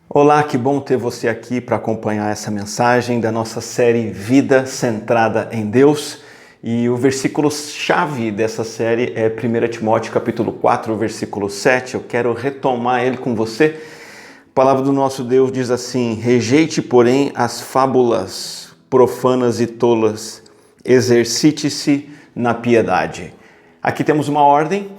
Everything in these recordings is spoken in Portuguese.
Olá, que bom ter você aqui para acompanhar essa mensagem da nossa série Vida Centrada em Deus. E o versículo-chave dessa série é 1 Timóteo capítulo 4, versículo 7. Eu quero retomar ele com você. A palavra do nosso Deus diz assim: rejeite, porém, as fábulas profanas e tolas, exercite-se na piedade. Aqui temos uma ordem,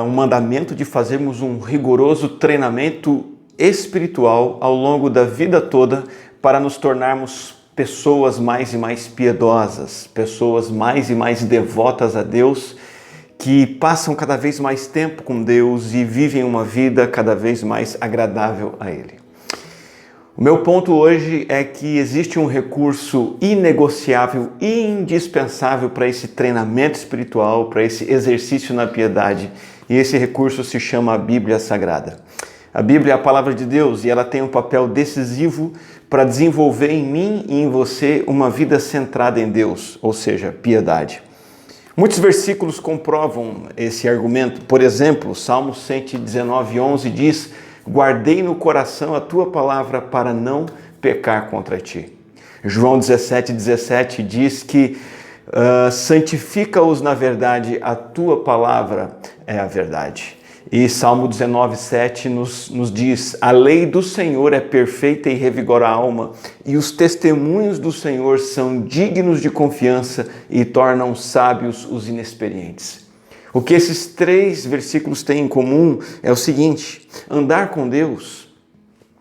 um mandamento de fazermos um rigoroso treinamento espiritual ao longo da vida toda para nos tornarmos pessoas mais e mais piedosas, pessoas mais e mais devotas a Deus, que passam cada vez mais tempo com Deus e vivem uma vida cada vez mais agradável a Ele. O meu ponto hoje é que existe um recurso inegociável e indispensável para esse treinamento espiritual, para esse exercício na piedade, e esse recurso se chama a Bíblia Sagrada. A Bíblia é a palavra de Deus e ela tem um papel decisivo para desenvolver em mim e em você uma vida centrada em Deus, ou seja, piedade. Muitos versículos comprovam esse argumento. Por exemplo, Salmo 119:11 diz: guardei no coração a tua palavra para não pecar contra ti. João 17:17 diz que santifica-os na verdade, a tua palavra é a verdade. E Salmo 19:7 nos diz: a lei do Senhor é perfeita e revigora a alma, e os testemunhos do Senhor são dignos de confiança e tornam sábios os inexperientes. O que esses três versículos têm em comum é o seguinte: andar com Deus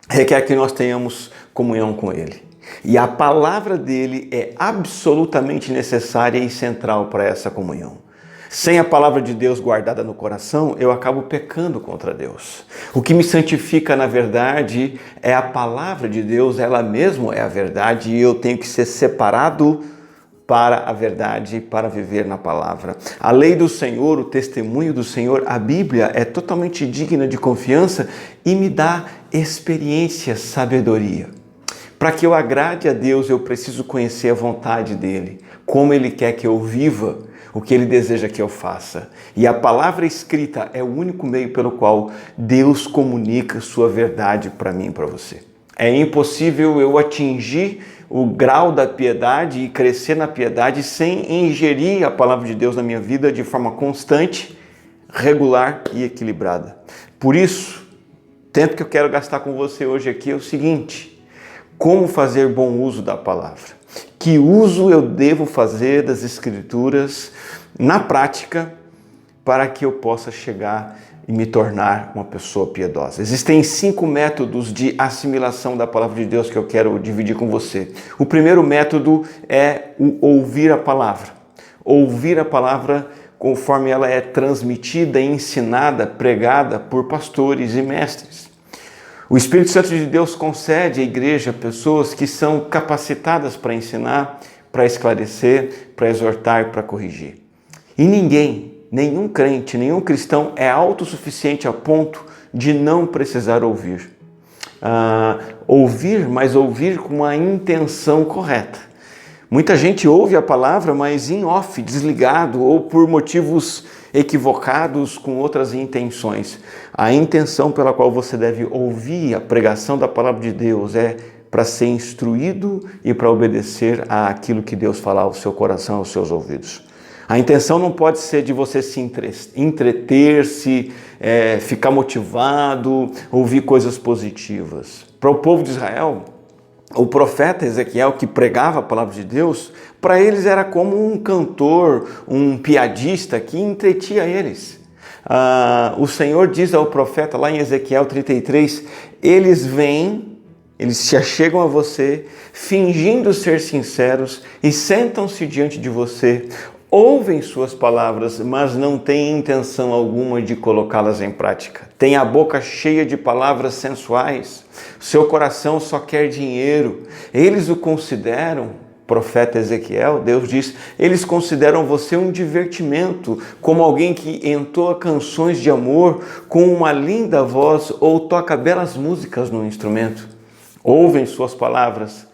requer que nós tenhamos comunhão com Ele. E a palavra dele é absolutamente necessária e central para essa comunhão. Sem a palavra de Deus guardada no coração, eu acabo pecando contra Deus. O que me santifica, na verdade, é a palavra de Deus, ela mesma é a verdade, e eu tenho que ser separado para a verdade, para viver na palavra. A lei do Senhor, o testemunho do Senhor, a Bíblia é totalmente digna de confiança e me dá experiência, sabedoria. Para que eu agrade a Deus, eu preciso conhecer a vontade dEle, como Ele quer que eu viva, o que Ele deseja que eu faça. E a palavra escrita é o único meio pelo qual Deus comunica sua verdade para mim e para você. É impossível eu atingir o grau da piedade e crescer na piedade sem ingerir a palavra de Deus na minha vida de forma constante, regular e equilibrada. Por isso, o tempo que eu quero gastar com você hoje aqui é o seguinte: como fazer bom uso da palavra? Que uso eu devo fazer das Escrituras na prática para que eu possa chegar e me tornar uma pessoa piedosa? Existem 5 métodos de assimilação da palavra de Deus que eu quero dividir com você. O primeiro método é o ouvir a palavra. Ouvir a palavra conforme ela é transmitida, ensinada, pregada por pastores e mestres. O Espírito Santo de Deus concede à igreja pessoas que são capacitadas para ensinar, para esclarecer, para exortar e para corrigir. E nenhum crente, nenhum cristão é autossuficiente a ponto de não precisar ouvir. Mas ouvir com uma intenção correta. Muita gente ouve a palavra, mas em off, desligado ou por motivos equivocados, com outras intenções. A intenção pela qual você deve ouvir a pregação da palavra de Deus é para ser instruído e para obedecer àquilo que Deus fala ao seu coração, aos seus ouvidos. A intenção não pode ser de você se entreter-se, ficar motivado, ouvir coisas positivas. Para o povo de Israel, o profeta Ezequiel, que pregava a palavra de Deus, para eles era como um cantor, um piadista que entretia eles. O Senhor diz ao profeta lá em Ezequiel 33, eles se achegam a você, fingindo ser sinceros e sentam-se diante de você, ouvem suas palavras, mas não têm intenção alguma de colocá-las em prática. Tem a boca cheia de palavras sensuais, seu coração só quer dinheiro. Eles o consideram, profeta Ezequiel, Deus diz, eles consideram você um divertimento, como alguém que entoa canções de amor com uma linda voz ou toca belas músicas no instrumento. Ouvem suas palavras,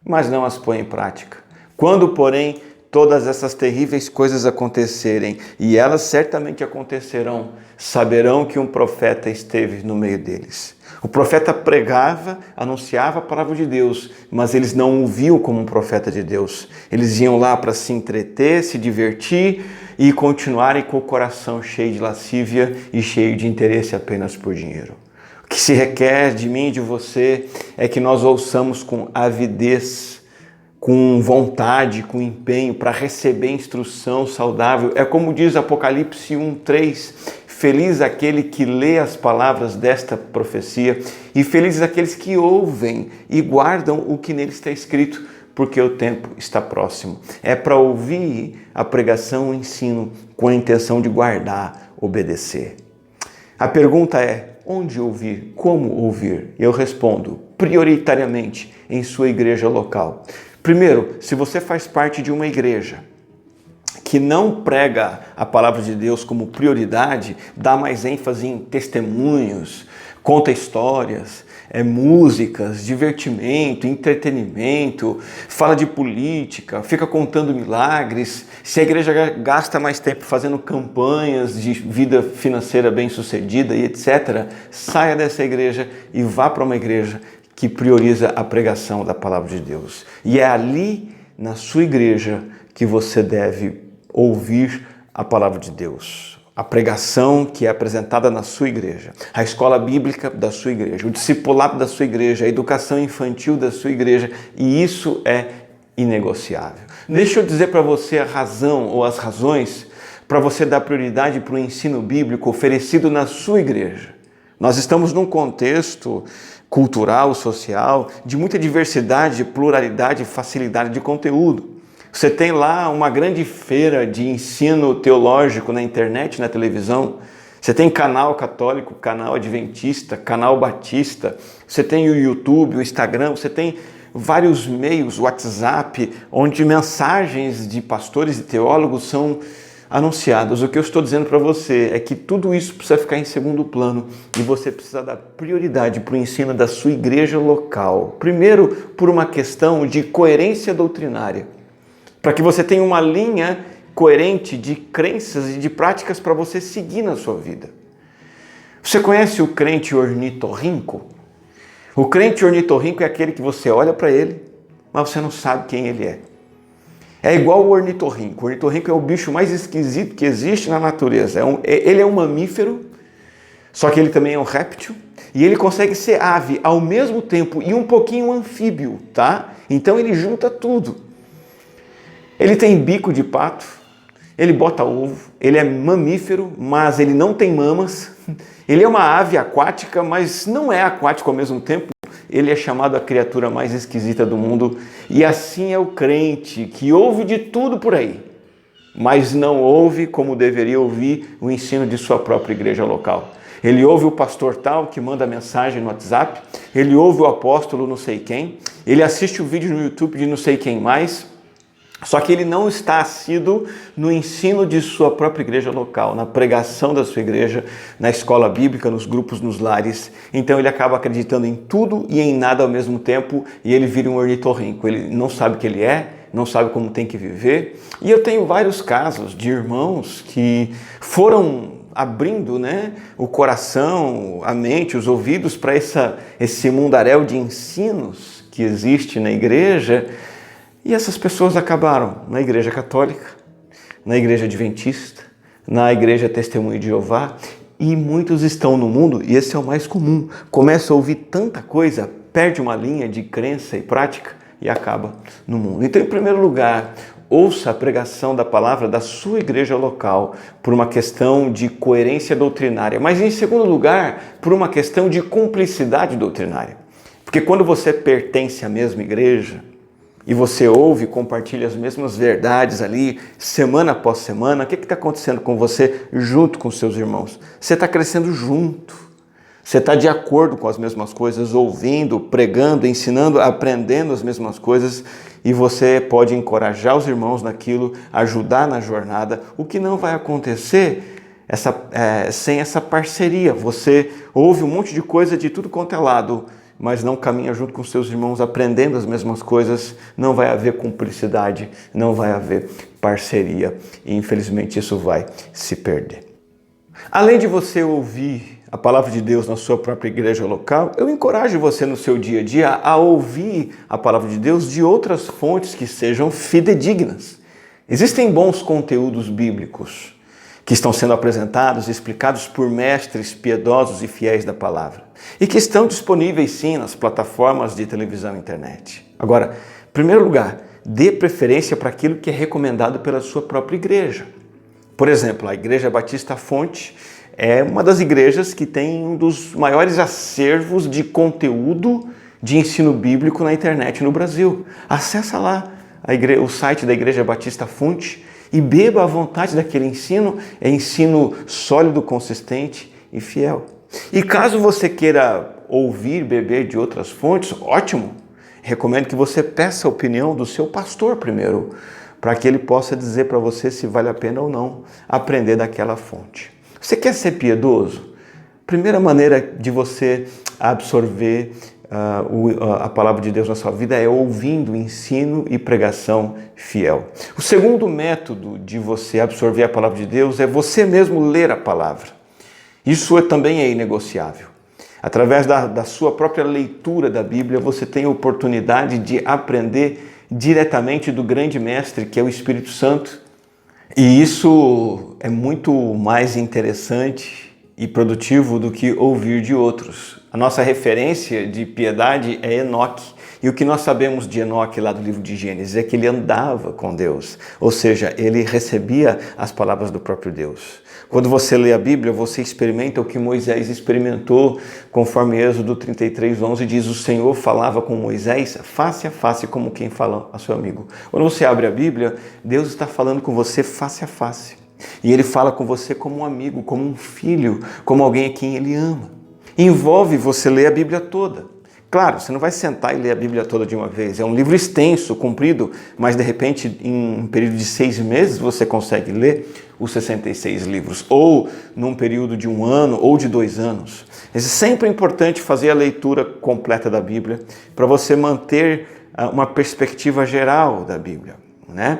mas não as põem em prática. Quando, porém, todas essas terríveis coisas acontecerem, e elas certamente acontecerão, saberão que um profeta esteve no meio deles. O profeta pregava, anunciava a palavra de Deus, mas eles não o viam como um profeta de Deus. Eles iam lá para se entreter, se divertir e continuarem com o coração cheio de lascívia e cheio de interesse apenas por dinheiro. O que se requer de mim e de você é que nós ouçamos com avidez, com vontade, com empenho, para receber instrução saudável. É como diz Apocalipse 1:3, feliz aquele que lê as palavras desta profecia e felizes aqueles que ouvem e guardam o que nele está escrito, porque o tempo está próximo. É para ouvir a pregação, o ensino, com a intenção de guardar, obedecer. A pergunta é, onde ouvir? Como ouvir? Eu respondo, prioritariamente em sua igreja local. Primeiro, se você faz parte de uma igreja que não prega a palavra de Deus como prioridade, dá mais ênfase em testemunhos, conta histórias, músicas, divertimento, entretenimento, fala de política, fica contando milagres. Se a igreja gasta mais tempo fazendo campanhas de vida financeira bem-sucedida e etc., saia dessa igreja e vá para uma igreja que prioriza a pregação da palavra de Deus. E é ali, na sua igreja, que você deve ouvir a palavra de Deus. A pregação que é apresentada na sua igreja, a escola bíblica da sua igreja, o discipulado da sua igreja, a educação infantil da sua igreja, e isso é inegociável. Deixa eu dizer para você a razão ou as razões para você dar prioridade para o ensino bíblico oferecido na sua igreja. Nós estamos num contexto cultural, social, de muita diversidade, pluralidade e facilidade de conteúdo. Você tem lá uma grande feira de ensino teológico na internet, na televisão. Você tem canal católico, canal adventista, canal batista. Você tem o YouTube, o Instagram. Você tem vários meios, o WhatsApp, onde mensagens de pastores e teólogos são anunciadas. O que eu estou dizendo para você é que tudo isso precisa ficar em segundo plano e você precisa dar prioridade para o ensino da sua igreja local. Primeiro, por uma questão de coerência doutrinária, para que você tenha uma linha coerente de crenças e de práticas para você seguir na sua vida. Você conhece o crente ornitorrinco? O crente ornitorrinco é aquele que você olha para ele, mas você não sabe quem ele é. É igual o ornitorrinco. O ornitorrinco é o bicho mais esquisito que existe na natureza. Ele é um mamífero, só que ele também é um réptil, e ele consegue ser ave ao mesmo tempo e um pouquinho anfíbio, tá? Então ele junta tudo. Ele tem bico de pato, ele bota ovo, ele é mamífero, mas ele não tem mamas. Ele é uma ave aquática, mas não é aquático ao mesmo tempo. Ele é chamado a criatura mais esquisita do mundo. E assim é o crente, que ouve de tudo por aí, mas não ouve como deveria ouvir o ensino de sua própria igreja local. Ele ouve o pastor tal que manda mensagem no WhatsApp, ele ouve o apóstolo não sei quem, ele assiste o vídeo no YouTube de não sei quem mais, só que ele não está assíduo no ensino de sua própria igreja local, na pregação da sua igreja, na escola bíblica, nos grupos, nos lares. Então ele acaba acreditando em tudo e em nada ao mesmo tempo e ele vira um ornitorrinco. Ele não sabe o que ele é, não sabe como tem que viver. E eu tenho vários casos de irmãos que foram abrindo, o coração, a mente, os ouvidos para esse mundaréu de ensinos que existe na igreja. E essas pessoas acabaram na igreja católica, na igreja adventista, na igreja Testemunho de Jeová, e muitos estão no mundo, e esse é o mais comum, começa a ouvir tanta coisa, perde uma linha de crença e prática e acaba no mundo. Então, em primeiro lugar, ouça a pregação da palavra da sua igreja local por uma questão de coerência doutrinária, mas em segundo lugar, por uma questão de cumplicidade doutrinária. Porque quando você pertence à mesma igreja, e você ouve e compartilha as mesmas verdades ali, semana após semana, o que está acontecendo com você junto com seus irmãos? Você está crescendo junto, você está de acordo com as mesmas coisas, ouvindo, pregando, ensinando, aprendendo as mesmas coisas, e você pode encorajar os irmãos naquilo, ajudar na jornada. O que não vai acontecer sem essa parceria. Você ouve um monte de coisa de tudo quanto é lado, mas não caminha junto com seus irmãos aprendendo as mesmas coisas, não vai haver cumplicidade, não vai haver parceria. E infelizmente isso vai se perder. Além de você ouvir a palavra de Deus na sua própria igreja local, eu encorajo você no seu dia a dia a ouvir a palavra de Deus de outras fontes que sejam fidedignas. Existem bons conteúdos bíblicos que estão sendo apresentados e explicados por mestres piedosos e fiéis da palavra e que estão disponíveis sim nas plataformas de televisão e internet. Agora, em primeiro lugar, dê preferência para aquilo que é recomendado pela sua própria igreja. Por exemplo, a Igreja Batista Fonte é uma das igrejas que tem um dos maiores acervos de conteúdo de ensino bíblico na internet no Brasil. Acessa lá o site da Igreja Batista Fonte e beba à vontade daquele ensino. É ensino sólido, consistente e fiel. E caso você queira ouvir, beber de outras fontes, ótimo! Recomendo que você peça a opinião do seu pastor primeiro, para que ele possa dizer para você se vale a pena ou não aprender daquela fonte. Você quer ser piedoso? Primeira maneira de você absorver a palavra de Deus na sua vida é ouvindo ensino e pregação fiel. O segundo método de você absorver a palavra de Deus é você mesmo ler a palavra. Isso também é inegociável. Através da sua própria leitura da Bíblia, você tem a oportunidade de aprender diretamente do grande mestre, que é o Espírito Santo. E isso é muito mais interessante e produtivo do que ouvir de outros. A nossa referência de piedade é Enoque. E o que nós sabemos de Enoque lá do livro de Gênesis é que ele andava com Deus. Ou seja, ele recebia as palavras do próprio Deus. Quando você lê a Bíblia, você experimenta o que Moisés experimentou, conforme Êxodo 33:11 diz: o Senhor falava com Moisés face a face, como quem fala a seu amigo. Quando você abre a Bíblia, Deus está falando com você face a face. E Ele fala com você como um amigo, como um filho, como alguém a quem Ele ama. Envolve você ler a Bíblia toda. Claro, você não vai sentar e ler a Bíblia toda de uma vez. É um livro extenso, comprido, mas de repente, em um período de 6 meses, você consegue ler os 66 livros. Ou num período de 1 ano ou de 2 anos. É sempre importante fazer a leitura completa da Bíblia para você manter uma perspectiva geral da Bíblia, né?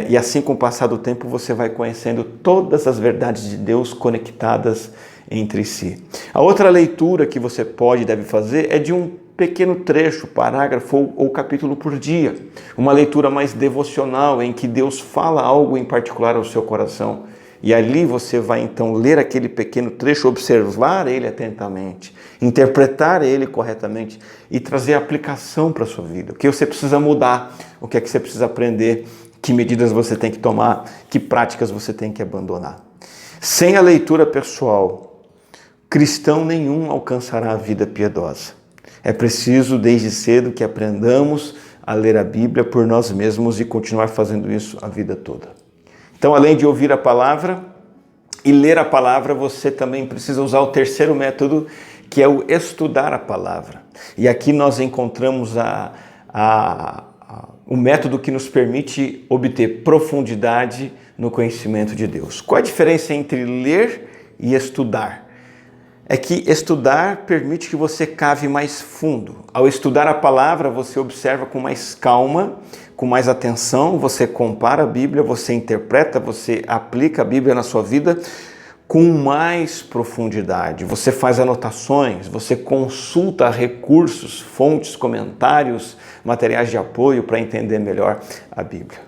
E assim, com o passar do tempo, você vai conhecendo todas as verdades de Deus conectadas entre si. A outra leitura que você pode e deve fazer é de um pequeno trecho, parágrafo ou capítulo por dia. Uma leitura mais devocional, em que Deus fala algo em particular ao seu coração. E ali você vai então ler aquele pequeno trecho, observar ele atentamente, interpretar ele corretamente e trazer aplicação para a sua vida. O que você precisa mudar, o que é que você precisa aprender, que medidas você tem que tomar, que práticas você tem que abandonar. Sem a leitura pessoal, cristão nenhum alcançará a vida piedosa. É preciso, desde cedo, que aprendamos a ler a Bíblia por nós mesmos e continuar fazendo isso a vida toda. Então, além de ouvir a palavra e ler a palavra, você também precisa usar o terceiro método, que é o estudar a palavra. E aqui nós encontramos o método que nos permite obter profundidade no conhecimento de Deus. Qual a diferença entre ler e estudar? É que estudar permite que você cave mais fundo. Ao estudar a palavra, você observa com mais calma, com mais atenção, você compara a Bíblia, você interpreta, você aplica a Bíblia na sua vida com mais profundidade. Você faz anotações, você consulta recursos, fontes, comentários, materiais de apoio para entender melhor a Bíblia.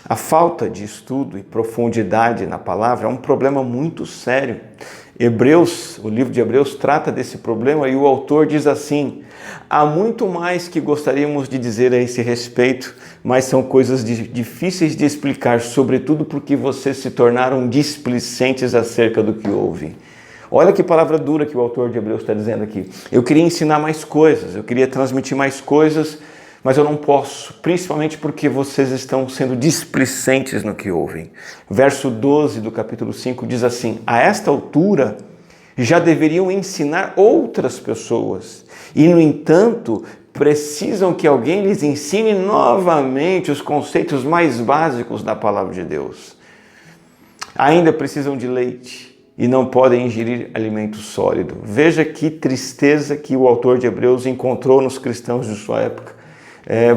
A falta de estudo e profundidade na palavra é um problema muito sério. O livro de Hebreus trata desse problema e o autor diz assim: há muito mais que gostaríamos de dizer a esse respeito, mas são coisas difíceis de explicar, sobretudo porque vocês se tornaram displicentes acerca do que ouvem. Olha que palavra dura que o autor de Hebreus está dizendo aqui. Eu queria ensinar mais coisas, eu queria transmitir mais coisas, mas eu não posso, principalmente porque vocês estão sendo displicentes no que ouvem. Verso 12 do capítulo 5 diz assim: a esta altura já deveriam ensinar outras pessoas, e no entanto precisam que alguém lhes ensine novamente os conceitos mais básicos da palavra de Deus. Ainda precisam de leite e não podem ingerir alimento sólido. Veja que tristeza que o autor de Hebreus encontrou nos cristãos de sua época.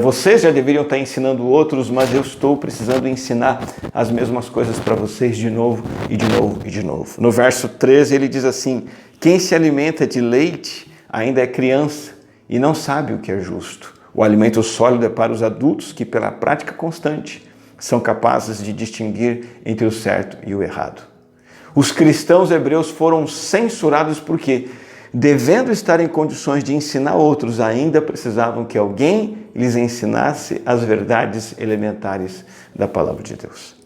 Vocês já deveriam estar ensinando outros, mas eu estou precisando ensinar as mesmas coisas para vocês de novo e de novo e de novo. No verso 13 ele diz assim: quem se alimenta de leite ainda é criança e não sabe o que é justo. O alimento sólido é para os adultos que, pela prática constante, são capazes de distinguir entre o certo e o errado. Os cristãos hebreus foram censurados porque, devendo estar em condições de ensinar outros, ainda precisavam que alguém lhes ensinasse as verdades elementares da palavra de Deus.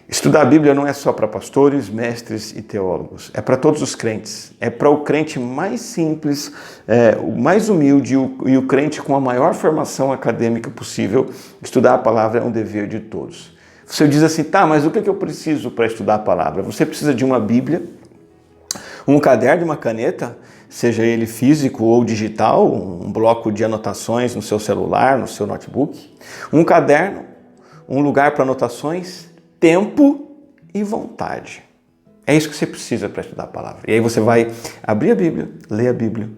Estudar a Bíblia não é só para pastores, mestres e teólogos, é para todos os crentes. É para o crente mais simples, o mais humilde e o crente com a maior formação acadêmica possível. Estudar a palavra é um dever de todos. Você diz assim, tá, mas o que eu preciso para estudar a palavra? Você precisa de uma Bíblia, um caderno e uma caneta, seja ele físico ou digital, um bloco de anotações no seu celular, no seu notebook, um caderno, um lugar para anotações, tempo e vontade. É isso que você precisa para estudar a palavra. E aí você vai abrir a Bíblia, ler a Bíblia,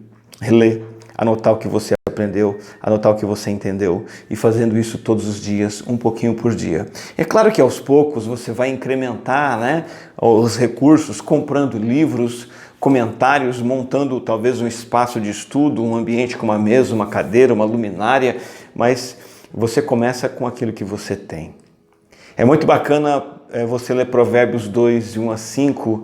reler, anotar o que você aprendeu, anotar o que você entendeu e fazendo isso todos os dias, um pouquinho por dia. É claro que aos poucos você vai incrementar, os recursos, comprando livros, comentários, montando talvez um espaço de estudo, um ambiente com uma mesa, uma cadeira, uma luminária, mas você começa com aquilo que você tem. É muito bacana você ler Provérbios 2, de 1 a 5,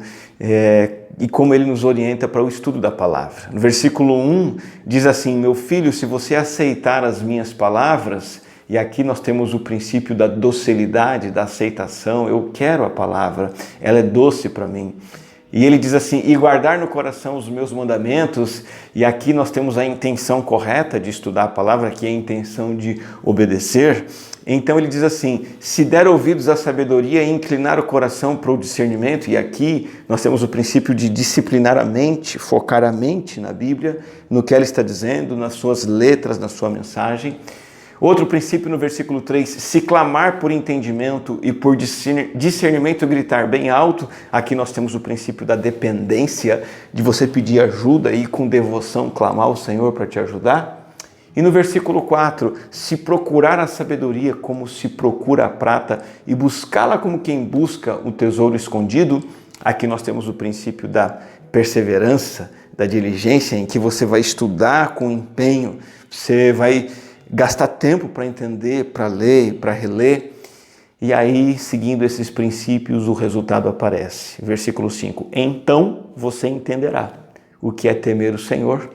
e como ele nos orienta para o estudo da palavra. No versículo 1 diz assim: meu filho, se você aceitar as minhas palavras, e aqui nós temos o princípio da docilidade, da aceitação, eu quero a palavra, ela é doce para mim. E ele diz assim, e guardar no coração os meus mandamentos, e aqui nós temos a intenção correta de estudar a palavra, que é a intenção de obedecer. Então ele diz assim, se der ouvidos à sabedoria e inclinar o coração para o discernimento, e aqui nós temos o princípio de disciplinar a mente, focar a mente na Bíblia, no que ela está dizendo, nas suas letras, na sua mensagem. Outro princípio no versículo 3, se clamar por entendimento e por discernimento gritar bem alto, aqui nós temos o princípio da dependência, de você pedir ajuda e com devoção clamar ao Senhor para te ajudar. E no versículo 4, se procurar a sabedoria como se procura a prata e buscá-la como quem busca o tesouro escondido, aqui nós temos o princípio da perseverança, da diligência, em que você vai estudar com empenho, você vai gastar tempo para entender, para ler, para reler, e aí, seguindo esses princípios, o resultado aparece. Versículo 5, então você entenderá o que é temer o Senhor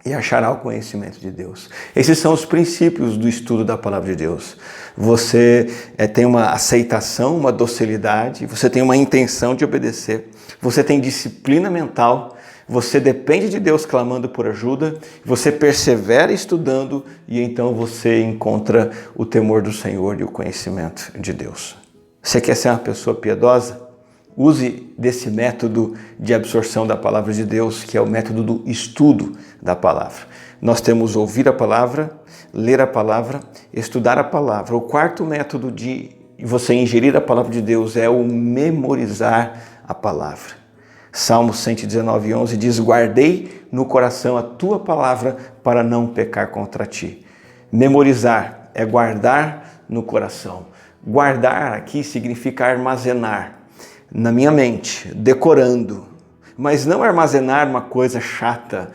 e achará o conhecimento de Deus. Esses são os princípios do estudo da palavra de Deus. Você tem uma aceitação, uma docilidade, você tem uma intenção de obedecer, você tem disciplina mental, você depende de Deus clamando por ajuda, você persevera estudando e então você encontra o temor do Senhor e o conhecimento de Deus. Você quer ser uma pessoa piedosa? Use desse método de absorção da palavra de Deus, que é o método do estudo da palavra. Nós temos ouvir a palavra, ler a palavra, estudar a palavra. O quarto método de você ingerir a palavra de Deus é o memorizar a palavra. Salmo 119:11 diz, guardei no coração a tua palavra para não pecar contra ti. Memorizar é guardar no coração. Guardar aqui significa armazenar na minha mente, decorando. Mas não armazenar uma coisa chata,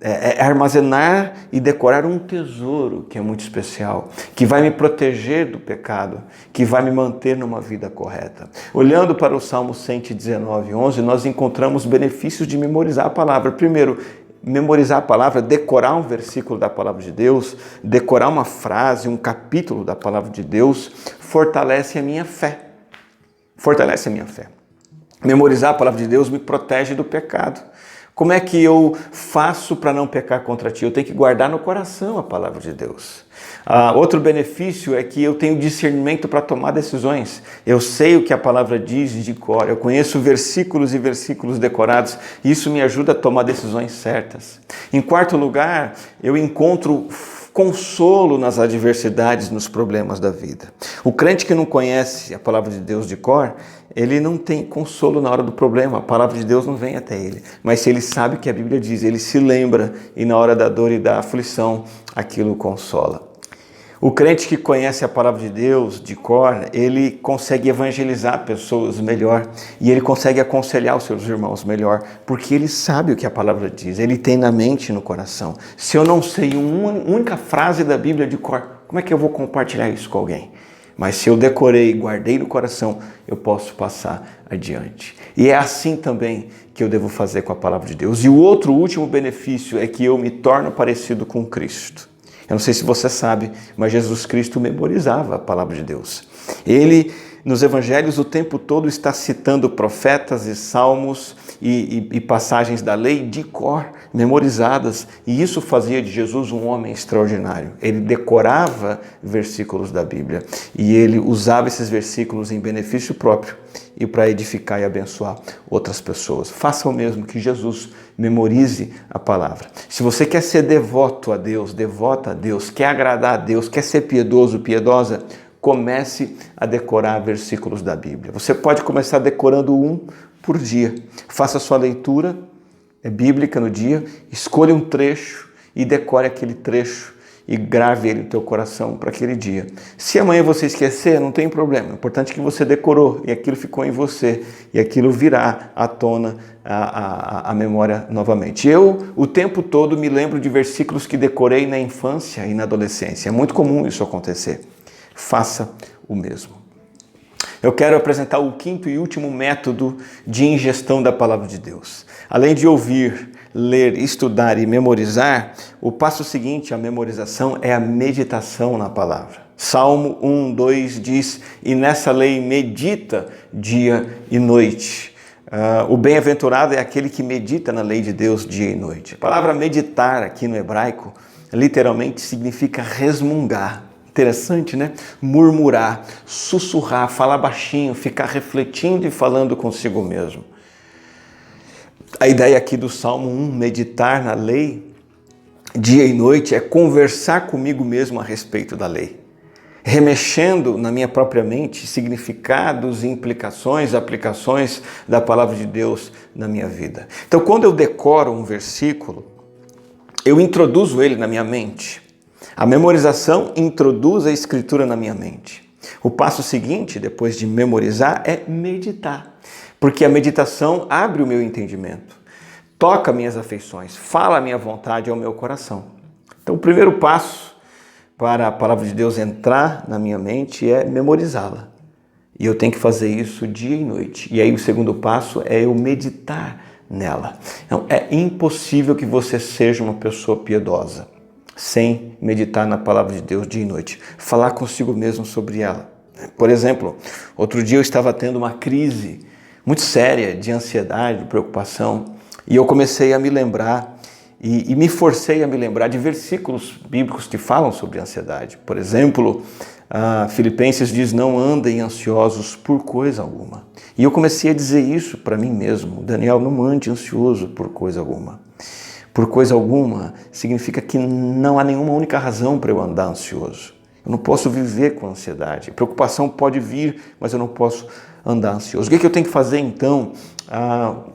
é armazenar e decorar um tesouro que é muito especial, que vai me proteger do pecado, que vai me manter numa vida correta. Olhando para o Salmo 119:11, nós encontramos benefícios de memorizar a palavra. Primeiro, memorizar a palavra, decorar um versículo da palavra de Deus, decorar uma frase, um capítulo da palavra de Deus, fortalece a minha fé. Fortalece a minha fé. Memorizar a palavra de Deus me protege do pecado. Como é que eu faço para não pecar contra ti? Eu tenho que guardar no coração a palavra de Deus. Outro benefício é que eu tenho discernimento para tomar decisões. Eu sei o que a palavra diz de cor. Eu conheço versículos e versículos decorados. E isso me ajuda a tomar decisões certas. Em quarto lugar, eu encontro consolo nas adversidades, nos problemas da vida. O crente que não conhece a palavra de Deus de cor, ele não tem consolo na hora do problema, a palavra de Deus não vem até ele. Mas se ele sabe o que a Bíblia diz, ele se lembra e na hora da dor e da aflição, aquilo consola. O crente que conhece a palavra de Deus de cor, ele consegue evangelizar pessoas melhor e ele consegue aconselhar os seus irmãos melhor, porque ele sabe o que a palavra diz, ele tem na mente e no coração. Se eu não sei uma única frase da Bíblia de cor, como é que eu vou compartilhar isso com alguém? Mas se eu decorei e guardei no coração, eu posso passar adiante. E é assim também que eu devo fazer com a palavra de Deus. E o último benefício é que eu me torno parecido com Cristo. Eu não sei se você sabe, mas Jesus Cristo memorizava a palavra de Deus. Ele, nos evangelhos, o tempo todo está citando profetas e salmos e passagens da lei de cor, memorizadas. E isso fazia de Jesus um homem extraordinário. Ele decorava versículos da Bíblia e ele usava esses versículos em benefício próprio e para edificar e abençoar outras pessoas. Faça o mesmo, que Jesus memorize a palavra. Se você quer ser devoto a Deus, devota a Deus, quer agradar a Deus, quer ser piedoso, piedosa, comece a decorar versículos da Bíblia. Você pode começar decorando um por dia. Faça a sua leitura bíblica no dia, escolha um trecho e decore aquele trecho e grave ele no teu coração para aquele dia. Se amanhã você esquecer, não tem problema. O importante é que você decorou e aquilo ficou em você e aquilo virá à tona a memória novamente. Eu, o tempo todo, me lembro de versículos que decorei na infância e na adolescência. É muito comum isso acontecer. Faça o mesmo. Eu quero apresentar o quinto e último método de ingestão da palavra de Deus. Além de ouvir, ler, estudar e memorizar, o passo seguinte à memorização é a meditação na palavra. Salmo 1:2 diz: "E nessa lei medita dia e noite." O bem-aventurado é aquele que medita na lei de Deus dia e noite. A palavra meditar aqui no hebraico literalmente significa resmungar. Interessante, né? Murmurar, sussurrar, falar baixinho, ficar refletindo e falando consigo mesmo. A ideia aqui do Salmo 1, meditar na lei, dia e noite, é conversar comigo mesmo a respeito da lei. Remexendo na minha própria mente significados, implicações, aplicações da palavra de Deus na minha vida. Então, quando eu decoro um versículo, eu introduzo ele na minha mente. A memorização introduz a escritura na minha mente. O passo seguinte, depois de memorizar, é meditar. Porque a meditação abre o meu entendimento, toca minhas afeições, fala a minha vontade ao meu coração. Então, o primeiro passo para a palavra de Deus entrar na minha mente é memorizá-la. E eu tenho que fazer isso dia e noite. E aí o segundo passo é eu meditar nela. Então, é impossível que você seja uma pessoa piedosa sem meditar na palavra de Deus dia e noite. Falar consigo mesmo sobre ela. Por exemplo, outro dia eu estava tendo uma crise muito séria de ansiedade, de preocupação, e eu comecei a me lembrar e me forcei a me lembrar de versículos bíblicos que falam sobre ansiedade. Por exemplo, Filipenses diz: "Não andem ansiosos por coisa alguma." E eu comecei a dizer isso para mim mesmo: Daniel, não ande ansioso por coisa alguma. Por coisa alguma significa que não há nenhuma única razão para eu andar ansioso. Eu não posso viver com ansiedade. Preocupação pode vir, mas eu não posso andar ansioso. O que eu tenho que fazer então?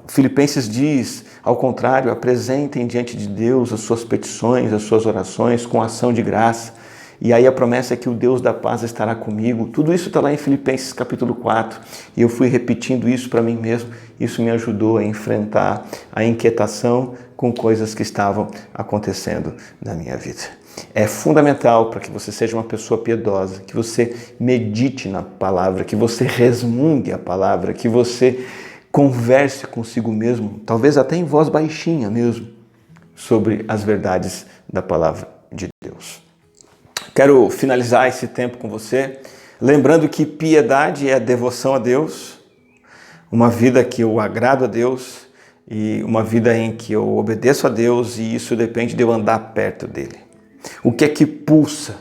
Filipenses diz, ao contrário, apresentem diante de Deus as suas petições, as suas orações com ação de graça. E aí a promessa é que o Deus da paz estará comigo. Tudo isso está lá em Filipenses capítulo 4. E eu fui repetindo isso para mim mesmo. Isso me ajudou a enfrentar a inquietação com coisas que estavam acontecendo na minha vida. É fundamental para que você seja uma pessoa piedosa, que você medite na palavra, que você resmungue a palavra, que você converse consigo mesmo, talvez até em voz baixinha mesmo, sobre as verdades da palavra de Deus. Quero finalizar esse tempo com você, lembrando que piedade é devoção a Deus, uma vida que eu agrado a Deus e uma vida em que eu obedeço a Deus, e isso depende de eu andar perto dele. O que é que pulsa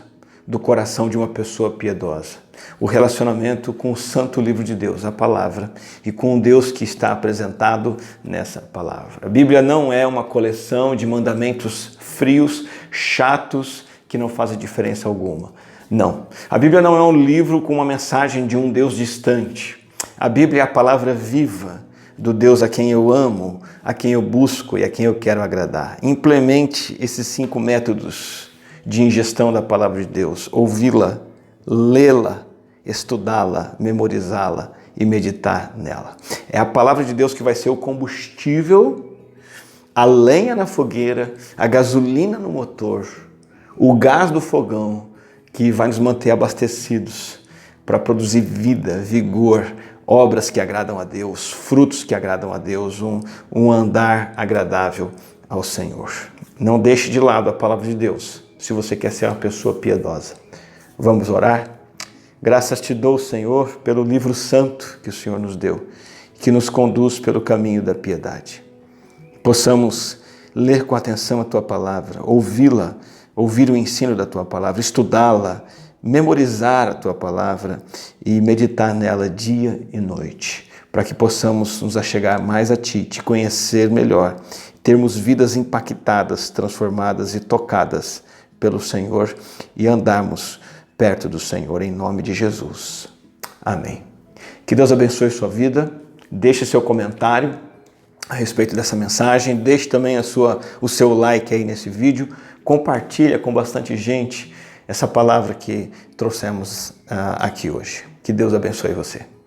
do coração de uma pessoa piedosa? O relacionamento com o santo livro de Deus, a palavra, e com o Deus que está apresentado nessa palavra. A Bíblia não é uma coleção de mandamentos frios, chatos, que não fazem diferença alguma. Não. A Bíblia não é um livro com uma mensagem de um Deus distante. A Bíblia é a palavra viva do Deus a quem eu amo, a quem eu busco e a quem eu quero agradar. Implemente esses 5 métodos de ingestão da palavra de Deus, ouvi-la, lê-la, estudá-la, memorizá-la e meditar nela. É a palavra de Deus que vai ser o combustível, a lenha na fogueira, a gasolina no motor, o gás do fogão que vai nos manter abastecidos para produzir vida, vigor, obras que agradam a Deus, frutos que agradam a Deus, um andar agradável ao Senhor. Não deixe de lado a palavra de Deus, se você quer ser uma pessoa piedosa. Vamos orar? Graças te dou, Senhor, pelo livro santo que o Senhor nos deu, que nos conduz pelo caminho da piedade. Possamos ler com atenção a tua palavra, ouvi-la, ouvir o ensino da tua palavra, estudá-la, memorizar a tua palavra e meditar nela dia e noite, para que possamos nos achegar mais a ti, te conhecer melhor, termos vidas impactadas, transformadas e tocadas pelo Senhor e andarmos perto do Senhor, em nome de Jesus. Amém. Que Deus abençoe sua vida, deixe seu comentário a respeito dessa mensagem, deixe também o seu like aí nesse vídeo, compartilha com bastante gente essa palavra que trouxemos aqui hoje. Que Deus abençoe você.